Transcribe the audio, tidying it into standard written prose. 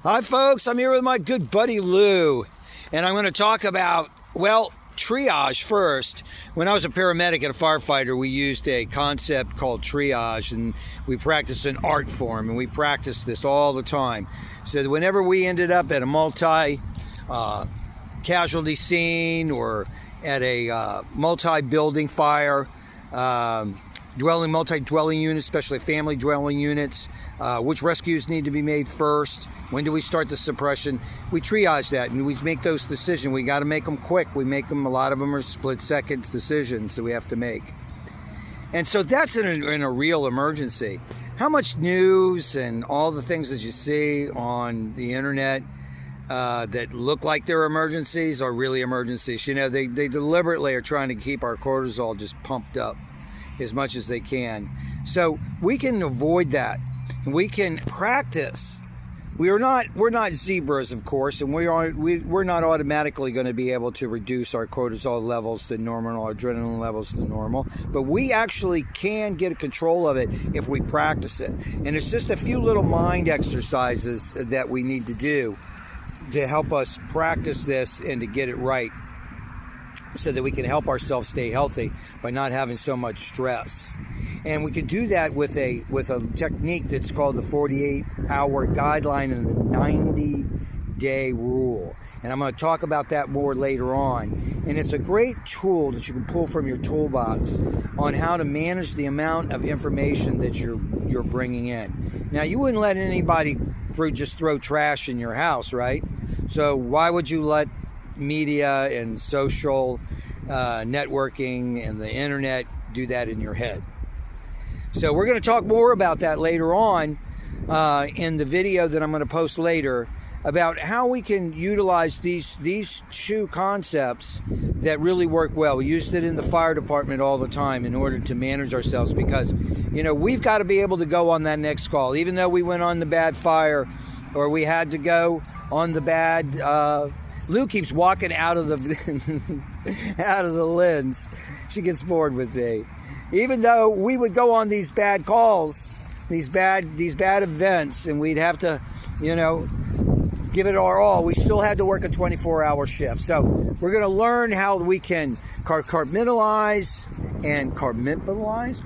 Hi folks, I'm here with my good buddy Lou, and I'm going to talk about, well, triage first. When I was a paramedic and a firefighter, we used a concept called triage, and we practiced an art form, and we practiced this all the time. So that whenever we ended up at a multi-casualty scene or at a multi-building fire, multi-dwelling units, especially family dwelling units, which rescues need to be made first, when do we start the suppression, we triage that and we make those decisions. We got to make them quick. We make them, a lot of them are split-second decisions that we have to make. And so that's in a real emergency. How much news and all the things that you see on the internet that look like they're emergencies are really emergencies. You know, they deliberately are trying to keep our cortisol just pumped up as much as they can. So we can avoid that, and we can practice. We're not zebras, of course, and we're not automatically going to be able to reduce our cortisol levels to normal, our adrenaline levels to normal, but we actually can get control of it if we practice it. And it's just a few little mind exercises that we need to do to help us practice this and to get it right, so that we can help ourselves stay healthy by not having so much stress. And we can do that with a technique that's called the 48-hour guideline and the 90-day rule. And I'm going to talk about that more later on. And it's a great tool that you can pull from your toolbox on how to manage the amount of information that you're bringing in. Now, you wouldn't let anybody just throw trash in your house, right? So why would you let media and social networking and the internet do that in your head? So we're going to talk more about that later on in the video that I'm going to post later, about how we can utilize these two concepts that really work well. We used it in the fire department all the time in order to manage ourselves, because, you know, we've got to be able to go on that next call, even though we went on the bad fire or we had to go on the bad Lou keeps walking out of the out of the lens. She gets bored with me. Even though we would go on these bad calls, these bad events, and we'd have to, you know, give it our all, we still had to work a 24-hour shift. So we're going to learn how we can compartmentalize and compartmentalize